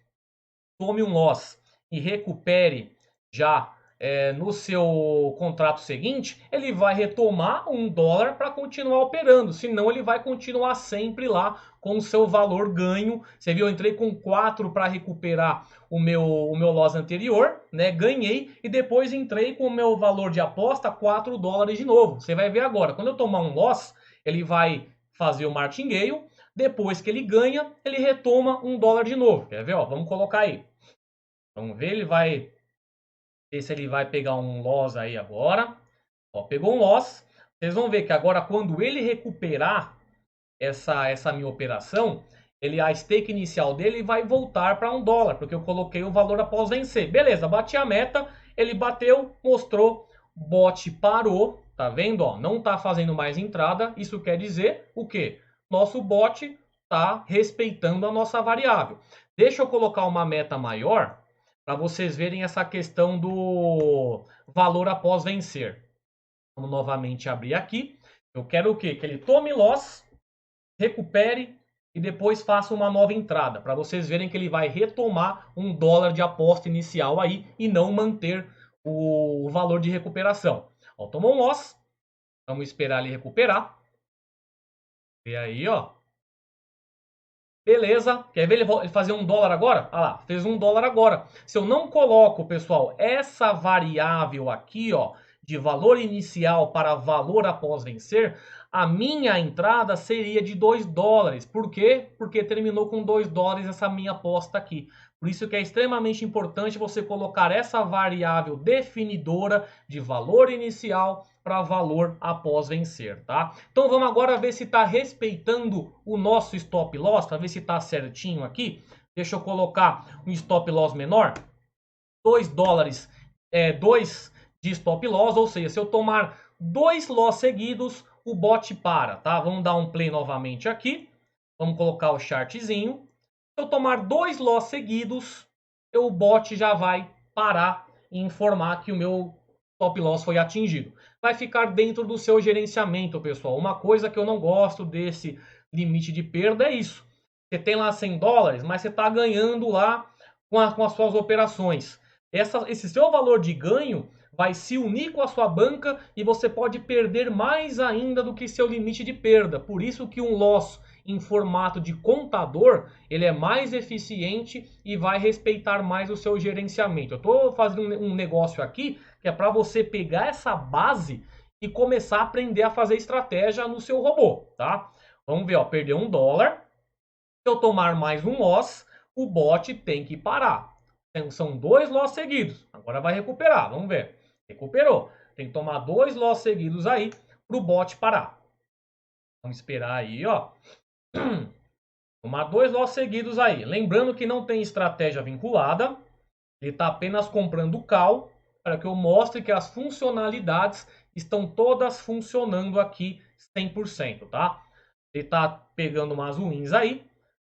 tome um loss e recupere já no seu contrato seguinte, ele vai retomar $1 para continuar operando, senão ele vai continuar sempre lá com o seu valor ganho. Você viu, eu entrei com 4 para recuperar o meu loss anterior, né? Ganhei e depois entrei com o meu valor de aposta $4 de novo. Você vai ver agora, quando eu tomar um loss, ele vai fazer o martingale, depois que ele ganha, ele retoma $1 de novo. Quer ver? Ó, vamos colocar aí. Vamos ver, ele vai ver se ele vai pegar um loss aí agora. Ó, pegou um loss. Vocês vão ver que agora quando ele recuperar essa minha operação, a stake inicial dele vai voltar para $1, porque eu coloquei o valor após vencer. Beleza, bati a meta, ele bateu, mostrou, bot parou, tá vendo? Ó, não tá fazendo mais entrada. Isso quer dizer o quê? Nosso bot tá respeitando a nossa variável. Deixa eu colocar uma meta maior para vocês verem essa questão do valor após vencer. Vamos novamente abrir aqui. Eu quero o quê? Que ele tome loss, recupere e depois faça uma nova entrada, para vocês verem que ele vai retomar $1 de aposta inicial aí e não manter o valor de recuperação. Ó, tomou um loss, vamos esperar ele recuperar. E aí, ó. Beleza, quer ver ele fazer $1 agora? Ah lá, fez $1 agora. Se eu não coloco, pessoal, essa variável aqui, ó, de valor inicial para valor após vencer, a minha entrada seria de $2. Por quê? Porque terminou com $2 essa minha aposta aqui. Por isso que é extremamente importante você colocar essa variável definidora de valor inicial para valor após vencer, tá? Então vamos agora ver se está respeitando o nosso stop loss, para ver se está certinho aqui. Deixa eu colocar um stop loss menor, $2, 2 de stop loss, ou seja, se eu tomar 2 loss seguidos, o bot para, tá? Vamos dar um play novamente aqui, vamos colocar o chartzinho. Se eu tomar 2 loss seguidos, o bot já vai parar e informar que o meu stop loss foi atingido. Vai ficar dentro do seu gerenciamento, pessoal. Uma coisa que eu não gosto desse limite de perda é isso. Você tem lá $100, mas você está ganhando lá com as suas operações. Esse seu valor de ganho vai se unir com a sua banca e você pode perder mais ainda do que seu limite de perda. Por isso que um loss em formato de contador, ele é mais eficiente e vai respeitar mais o seu gerenciamento. Eu estou fazendo um negócio aqui que é para você pegar essa base e começar a aprender a fazer estratégia no seu robô, tá? Vamos ver, ó, perdeu $1. Se eu tomar mais um loss, o bot tem que parar. São 2 loss seguidos. Agora vai recuperar, vamos ver. Recuperou. Tem que tomar 2 loss seguidos aí para o bot parar. Vamos esperar aí, ó. Tomar 2 loss seguidos aí. Lembrando que não tem estratégia vinculada. Ele está apenas comprando call para que eu mostre que as funcionalidades estão todas funcionando aqui 100%, tá? Ele está pegando umas wins aí.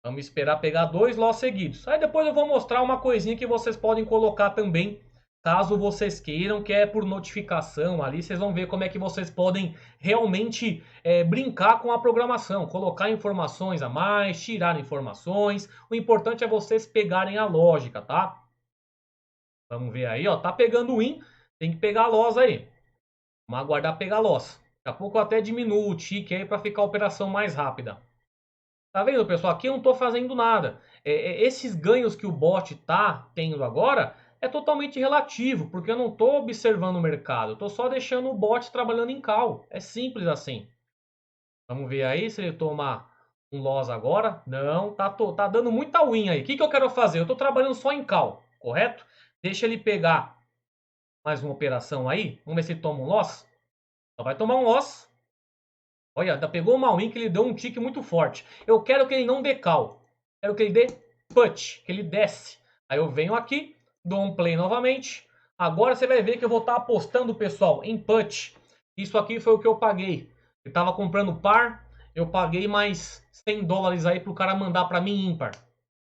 Vamos esperar pegar 2 loss seguidos. Aí depois eu vou mostrar uma coisinha que vocês podem colocar também, caso vocês queiram, que é por notificação ali. Vocês vão ver como é que vocês podem realmente brincar com a programação. Colocar informações a mais, tirar informações. O importante é vocês pegarem a lógica, tá? Vamos ver aí, ó. Tá pegando win, tem que pegar a loss aí. Vamos aguardar pegar a loss. Daqui a pouco eu até diminuo o tick aí para ficar a operação mais rápida. Tá vendo, pessoal? Aqui eu não estou fazendo nada. Esses ganhos que o bot está tendo agora é totalmente relativo, porque eu não estou observando o mercado. Eu estou só deixando o bot trabalhando em call. É simples assim. Vamos ver aí se ele toma um loss agora. Não, tá dando muita win aí. O que eu quero fazer? Eu estou trabalhando só em call, correto? Deixa ele pegar mais uma operação aí. Vamos ver se ele toma um loss. Só vai tomar um loss. Olha, pegou uma win que ele deu um tique muito forte. Eu quero que ele não dê call. Quero que ele dê put, que ele desce. Aí eu venho aqui, dou um play novamente. Agora você vai ver que eu vou estar apostando, pessoal, em put. Isso aqui foi o que eu paguei. Eu estava comprando par, eu paguei mais 100 dólares aí para o cara mandar para mim ímpar.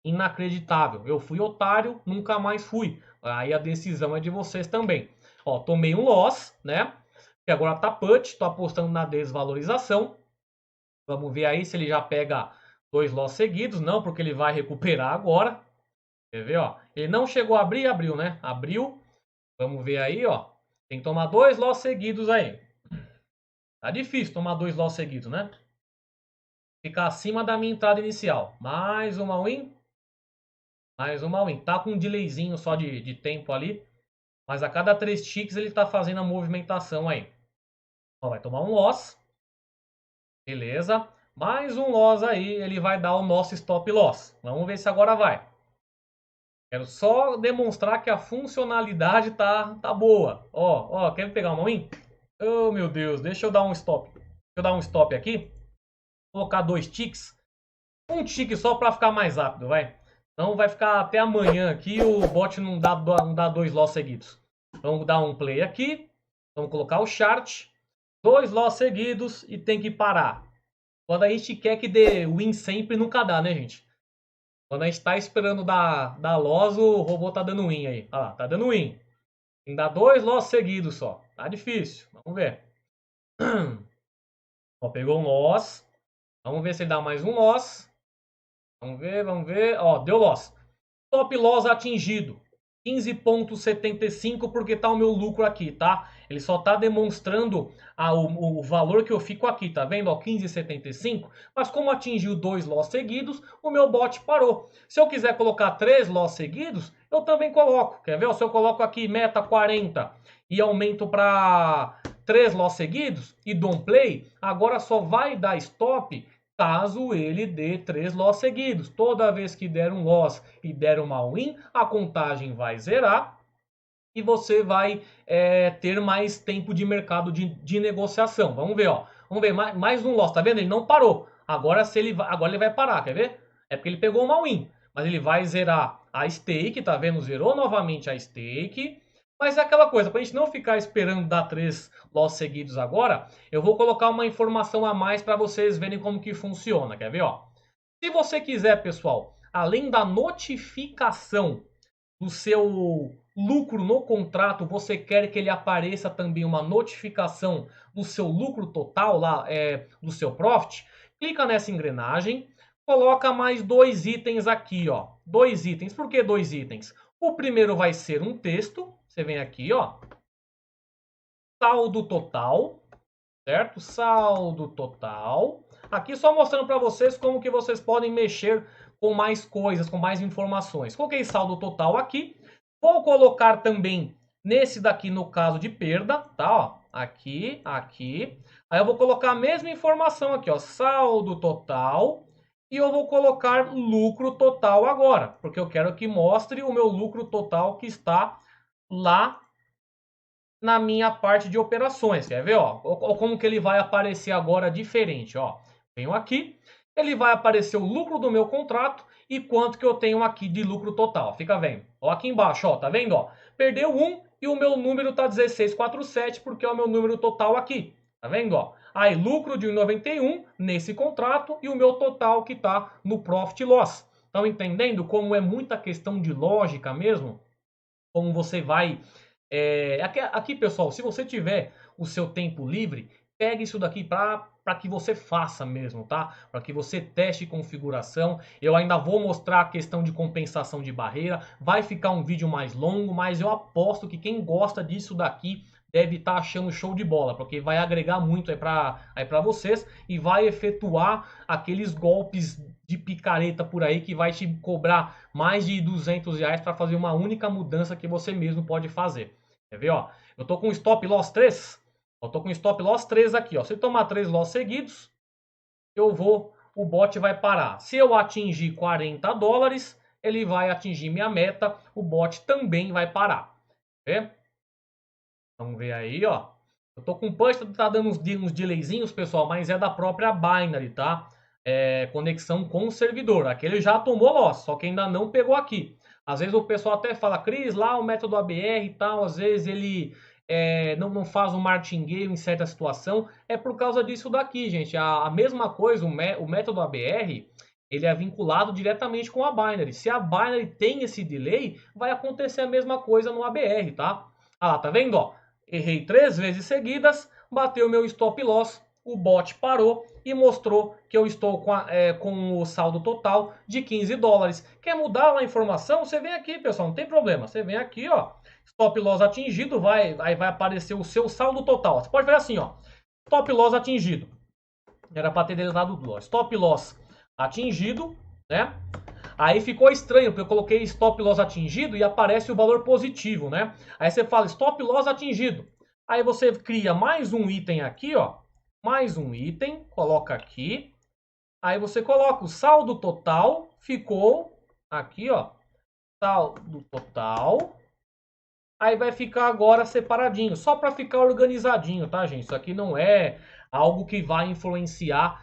Inacreditável. Eu fui otário, nunca mais fui. Aí a decisão é de vocês também. Ó, tomei um loss, né? Que agora tá put, estou apostando na desvalorização. Vamos ver aí se ele já pega 2 loss seguidos. Não, porque ele vai recuperar agora. Quer ver, ó? Ele não chegou a abrir, abriu, né? Abriu. Vamos ver aí, ó. Tem que tomar 2 loss seguidos aí. Tá difícil tomar 2 loss seguidos, né? Ficar acima da minha entrada inicial. Mais uma win. Mais uma win. Tá com um delayzinho só de tempo ali. Mas a cada 3 ticks ele tá fazendo a movimentação aí. Ó, vai tomar um loss. Beleza. Mais um loss aí, ele vai dar o nosso stop loss. Vamos ver se agora vai. Quero só demonstrar que a funcionalidade tá boa. Ó, quer pegar uma win? Oh, meu Deus, deixa eu dar um stop. Deixa eu dar um stop aqui. Vou colocar 2 ticks. Um tique só para ficar mais rápido, vai. Então vai ficar até amanhã aqui e o bot não dá 2 loss seguidos. Vamos dar um play aqui. Vamos colocar o chart. 2 loss seguidos e tem que parar. Quando a gente quer que dê win sempre, nunca dá, né, gente? Quando a gente tá esperando dar loss, o robô tá dando win aí. Olha lá, tá dando win. Tem que dar 2 loss seguidos só. Tá difícil. Vamos ver. Ó, pegou um loss. Vamos ver se ele dá mais um loss. Vamos ver, vamos ver. Ó, deu loss. Top loss atingido. 15,75 porque tá o meu lucro aqui, tá? Ele só tá demonstrando o valor que eu fico aqui, tá vendo? Ó, 15,75. Mas como atingiu 2 loss seguidos, o meu bot parou. Se eu quiser colocar 3 loss seguidos, eu também coloco. Quer ver? Se eu coloco aqui meta 40 e aumento para 3 loss seguidos e dou um play, agora só vai dar stop caso ele dê 3 loss seguidos. Toda vez que der um loss e der uma win, a contagem vai zerar e você vai ter mais tempo de mercado de negociação. Vamos ver, ó. Vamos ver, mais um loss, tá vendo? Ele não parou. Agora ele vai parar, quer ver? É porque ele pegou uma win, mas ele vai zerar a stake, tá vendo? Zerou novamente a stake. Mas é aquela coisa, para a gente não ficar esperando dar 3 loss seguidos agora, eu vou colocar uma informação a mais para vocês verem como que funciona. Quer ver? Ó? Se você quiser, pessoal, além da notificação do seu lucro no contrato, você quer que ele apareça também uma notificação do seu lucro total lá, do seu profit, clica nessa engrenagem, coloca mais 2 itens aqui, ó. 2 itens. Por que 2 itens? O primeiro vai ser um texto. Você vem aqui, ó. Saldo total, certo? Saldo total. Aqui só mostrando para vocês como que vocês podem mexer com mais coisas, com mais informações. Coloquei saldo total aqui. Vou colocar também nesse daqui no caso de perda, tá? Ó, aqui, aqui. Aí eu vou colocar a mesma informação aqui, ó. Saldo total. E eu vou colocar lucro total agora, porque eu quero que mostre o meu lucro total que está lá na minha parte de operações. Quer ver, ó? Como que ele vai aparecer agora diferente, ó. Venho aqui, ele vai aparecer o lucro do meu contrato e quanto que eu tenho aqui de lucro total. Fica vendo. Ó, aqui embaixo, ó, tá vendo, ó? Perdeu 1 e o meu número tá 1647 porque é o meu número total aqui. Tá vendo, ó? Aí lucro de 1,91 nesse contrato e o meu total que tá no profit loss. Estão entendendo como é muita questão de lógica mesmo? Como você vai aqui, pessoal, se você tiver o seu tempo livre, pegue isso daqui para que você faça mesmo, tá? Para que você teste configuração. Eu ainda vou mostrar a questão de compensação de barreira. Vai ficar um vídeo mais longo, mas eu aposto que quem gosta disso daqui deve estar achando show de bola, porque vai agregar muito aí para vocês e vai efetuar aqueles golpes de picareta por aí que vai te cobrar mais de R$ 200 para fazer uma única mudança que você mesmo pode fazer. Quer ver, ó? Eu tô com stop loss 3. Eu tô com stop loss 3 aqui, ó. Se eu tomar 3 loss seguidos, o bot vai parar. Se eu atingir 40 dólares, ele vai atingir minha meta, o bot também vai parar. Quer ver? Vamos ver aí, ó. Eu tô com o punch, tá dando uns delayzinhos, pessoal, mas é da própria Binary, tá? É conexão com o servidor. Aqui ele já tomou loss, só que ainda não pegou aqui. Às vezes o pessoal até fala, Cris, lá o método ABR e tal, às vezes ele não faz um martingale em certa situação. É por causa disso daqui, gente. A mesma coisa, o método ABR, ele é vinculado diretamente com a Binary. Se a Binary tem esse delay, vai acontecer a mesma coisa no ABR, tá? Ah lá, tá vendo, ó? Errei 3 vezes seguidas, bateu meu stop loss, o bot parou e mostrou que eu estou com o saldo total de 15 dólares. Quer mudar a informação? Você vem aqui, pessoal, não tem problema. Você vem aqui, ó, stop loss atingido, aí vai aparecer o seu saldo total. Você pode ver assim, ó, stop loss atingido. Era para ter deletado o loss. Stop loss atingido, né? Aí ficou estranho, porque eu coloquei stop loss atingido e aparece o valor positivo, né? Aí você fala stop loss atingido. Aí você cria mais um item aqui, ó. Mais um item, coloca aqui. Aí você coloca o saldo total, ficou aqui, ó. Saldo total. Aí vai ficar agora separadinho, só para ficar organizadinho, tá, gente? Isso aqui não é algo que vai influenciar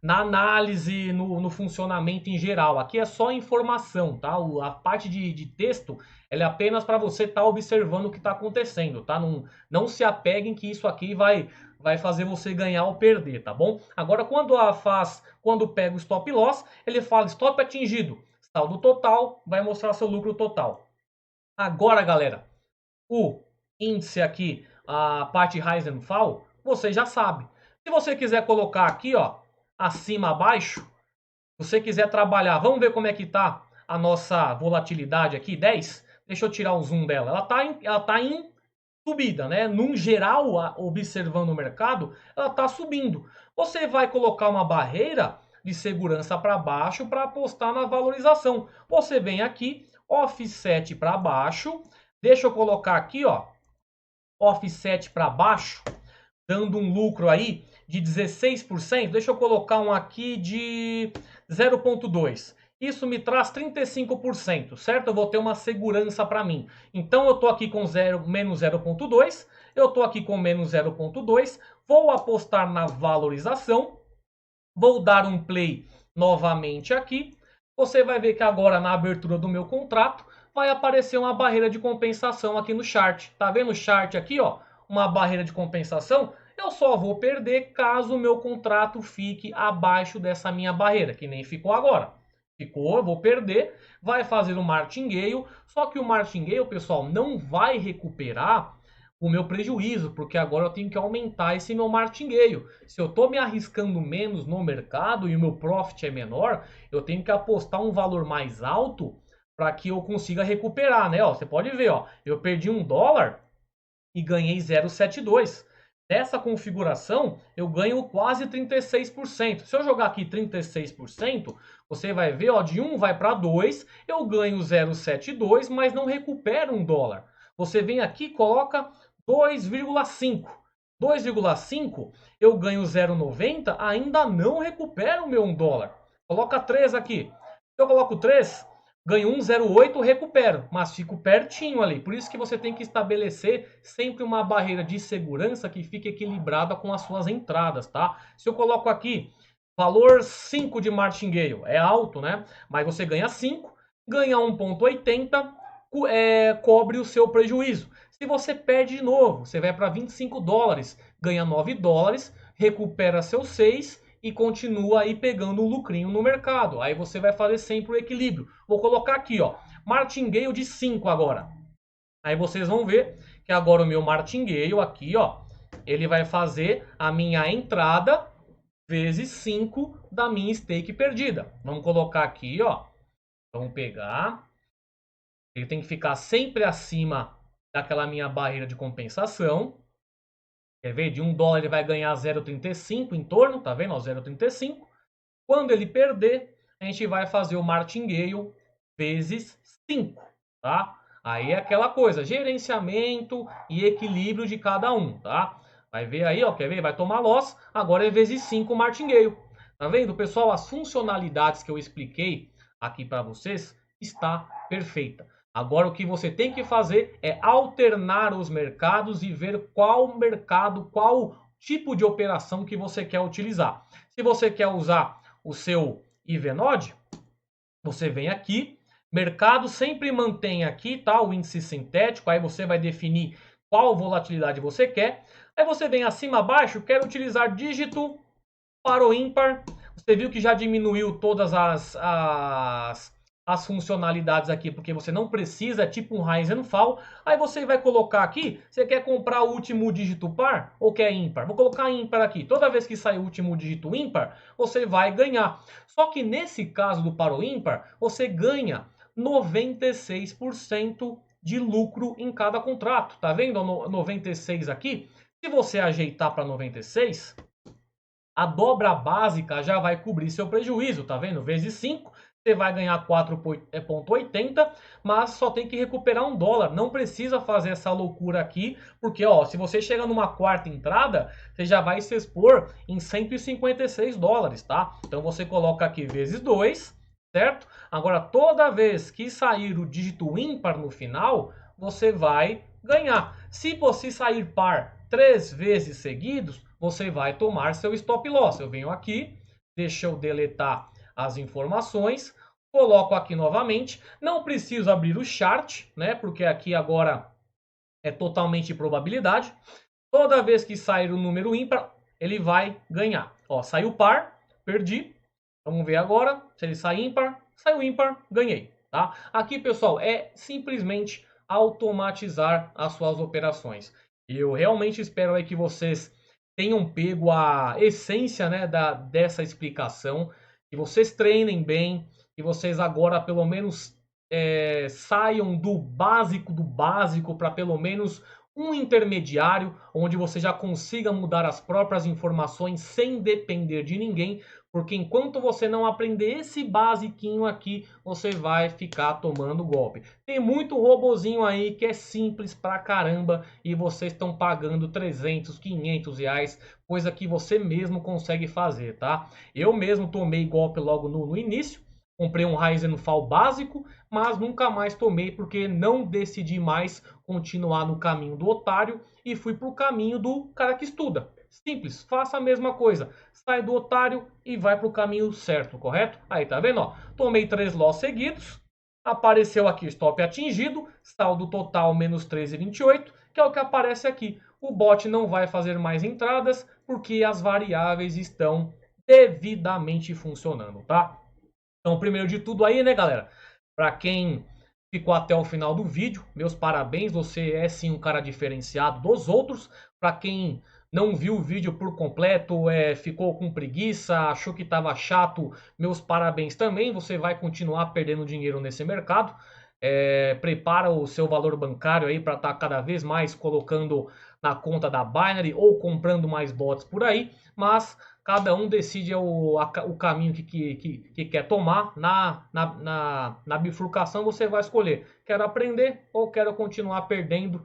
na análise, no funcionamento em geral. Aqui é só informação, tá? A parte de texto, ela é apenas para você estar observando o que está acontecendo, tá? Não se apeguem que isso aqui vai fazer você ganhar ou perder, tá bom? Agora, quando pega o stop loss, ele fala stop atingido, saldo total, vai mostrar seu lucro total. Agora, galera, o índice aqui, a parte Rise and Fall, você já sabe. Se você quiser colocar aqui, ó, acima, abaixo, se você quiser trabalhar, vamos ver como é que tá a nossa volatilidade aqui, 10. Deixa eu tirar o zoom dela. Ela tá em subida, né? Num geral, observando o mercado, ela tá subindo. Você vai colocar uma barreira de segurança para baixo para apostar na valorização. Você vem aqui, offset para baixo. Deixa eu colocar aqui, ó, offset para baixo, dando um lucro aí de 16%. Deixa eu colocar um aqui de 0,2. Isso me traz 35%, certo? Eu vou ter uma segurança para mim. Então eu estou aqui com menos 0,2, eu estou aqui com menos 0,2, vou apostar na valorização, vou dar um play novamente aqui. Você vai ver que agora na abertura do meu contrato vai aparecer uma barreira de compensação aqui no chart. Tá vendo o chart aqui, ó? Uma barreira de compensação. Eu só vou perder caso o meu contrato fique abaixo dessa minha barreira, que nem ficou agora. Ficou, eu vou perder, vai fazer um martingale, só que o martingale, pessoal, não vai recuperar o meu prejuízo, porque agora eu tenho que aumentar esse meu martingale. Se eu estou me arriscando menos no mercado e o meu profit é menor, eu tenho que apostar um valor mais alto para que eu consiga recuperar, né? Ó, você pode ver, ó, eu perdi $1 e ganhei 0,72. Nessa configuração, eu ganho quase 36%. Se eu jogar aqui 36%, você vai ver, ó, de 1 vai para 2, eu ganho 0,72, mas não recupero $1. Você vem aqui e coloca 2,5. 2,5, eu ganho 0,90, ainda não recupero o meu $1. Coloca 3 aqui. Se eu coloco 3, ganho 1,08, recupero, mas fico pertinho ali. Por isso que você tem que estabelecer sempre uma barreira de segurança que fique equilibrada com as suas entradas, tá? Se eu coloco aqui valor 5 de martingale, é alto, né? Mas você ganha 5, ganha 1,80, cobre o seu prejuízo. Se você perde de novo, você vai para $25, ganha $9, recupera seus 6 e continua aí pegando um lucrinho no mercado. Aí você vai fazer sempre o equilíbrio. Vou colocar aqui, ó, martingale de 5 agora. Aí vocês vão ver que agora o meu martingale aqui, ó, ele vai fazer a minha entrada vezes 5 da minha stake perdida. Vamos colocar aqui, ó. Vamos pegar. Ele tem que ficar sempre acima daquela minha barreira de compensação. Quer ver? De $1 ele vai ganhar 0,35 em torno, tá vendo? 0,35. Quando ele perder, a gente vai fazer o martingale vezes 5, tá? Aí é aquela coisa, gerenciamento e equilíbrio de cada um, tá? Vai ver aí, ó, quer ver? Vai tomar loss, agora é vezes 5 o martingale. Tá vendo, pessoal? As funcionalidades que eu expliquei aqui para vocês está perfeita. Agora o que você tem que fazer é alternar os mercados e ver qual mercado, qual tipo de operação que você quer utilizar. Se você quer usar o seu IVNOD, você vem aqui, mercado sempre mantém aqui, tá, o índice sintético, aí você vai definir qual volatilidade você quer. Aí você vem acima abaixo, quero utilizar dígito para o ímpar. Você viu que já diminuiu todas as funcionalidades aqui, porque você não precisa, é tipo um rise and fall. Aí você vai colocar aqui, você quer comprar o último dígito par ou quer ímpar? Vou colocar ímpar aqui. Toda vez que sair o último dígito ímpar, você vai ganhar. Só que nesse caso do par ou ímpar, você ganha 96% de lucro em cada contrato. Tá vendo 96 aqui? Se você ajeitar para 96, a dobra básica já vai cobrir seu prejuízo, tá vendo? Vezes 5, você vai ganhar 4,80, mas só tem que recuperar $1. Não precisa fazer essa loucura aqui, porque ó, se você chega numa quarta entrada, você já vai se expor em $156, tá? Então você coloca aqui vezes 2, certo? Agora toda vez que sair o dígito ímpar no final, você vai ganhar. Se você sair par 3 vezes seguidos, você vai tomar seu stop loss. Eu venho aqui, deixa eu deletar as informações, coloco aqui novamente. Não preciso abrir o chart, né? Porque aqui agora é totalmente probabilidade. Toda vez que sair o número ímpar, ele vai ganhar. Ó, saiu par, perdi. Vamos ver agora se ele sai ímpar. Saiu ímpar, ganhei. Tá? Aqui, pessoal, é simplesmente automatizar as suas operações. Eu realmente espero aí que vocês tenham pego a essência, né, dessa explicação, que vocês treinem bem, que vocês agora pelo menos saiam do básico para pelo menos um intermediário, onde você já consiga mudar as próprias informações sem depender de ninguém, porque enquanto você não aprender esse basiquinho aqui, você vai ficar tomando golpe. Tem muito robozinho aí que é simples pra caramba e vocês estão pagando 300, 500 reais, coisa que você mesmo consegue fazer, tá? Eu mesmo tomei golpe logo no início, comprei um rise and fall básico, mas nunca mais tomei porque não decidi mais continuar no caminho do otário e fui pro caminho do cara que estuda. Simples, faça a mesma coisa. Sai do otário e vai para o caminho certo, correto? Aí, tá vendo? Ó, tomei 3 loss seguidos. Apareceu aqui stop atingido. Saldo total menos 13,28, que é o que aparece aqui. O bot não vai fazer mais entradas porque as variáveis estão devidamente funcionando, tá? Então, primeiro de tudo aí, né, galera? Para quem ficou até o final do vídeo, meus parabéns. Você é sim um cara diferenciado dos outros. Para quem não viu o vídeo por completo, ficou com preguiça, achou que estava chato, meus parabéns também. Você vai continuar perdendo dinheiro nesse mercado. Prepara o seu valor bancário aí para estar cada vez mais colocando na conta da Binary ou comprando mais bots por aí, mas cada um decide o caminho que quer tomar. Na bifurcação você vai escolher, quero aprender ou quero continuar perdendo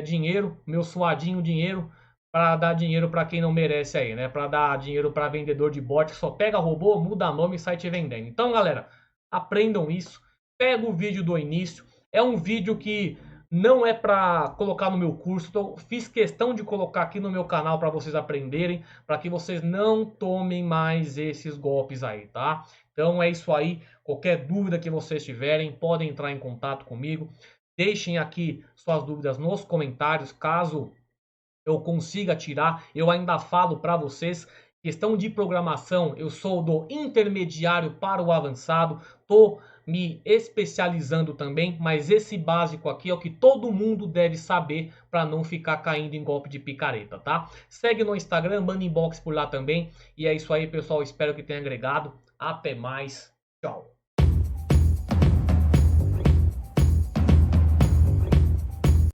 dinheiro, meu suadinho dinheiro, para dar dinheiro para quem não merece aí, né? Para dar dinheiro para vendedor de bot que só pega robô, muda nome e sai te vendendo. Então, galera, aprendam isso. Pega o vídeo do início. É um vídeo que não é para colocar no meu curso. Então, fiz questão de colocar aqui no meu canal para vocês aprenderem, para que vocês não tomem mais esses golpes aí, tá? Então é isso aí. Qualquer dúvida que vocês tiverem, podem entrar em contato comigo. Deixem aqui suas dúvidas nos comentários, caso eu consiga tirar. Eu ainda falo para vocês, questão de programação, eu sou do intermediário para o avançado, tô me especializando também, mas esse básico aqui é o que todo mundo deve saber para não ficar caindo em golpe de picareta, tá? Segue no Instagram, manda inbox por lá também. E é isso aí, pessoal, espero que tenha agregado. Até mais, tchau!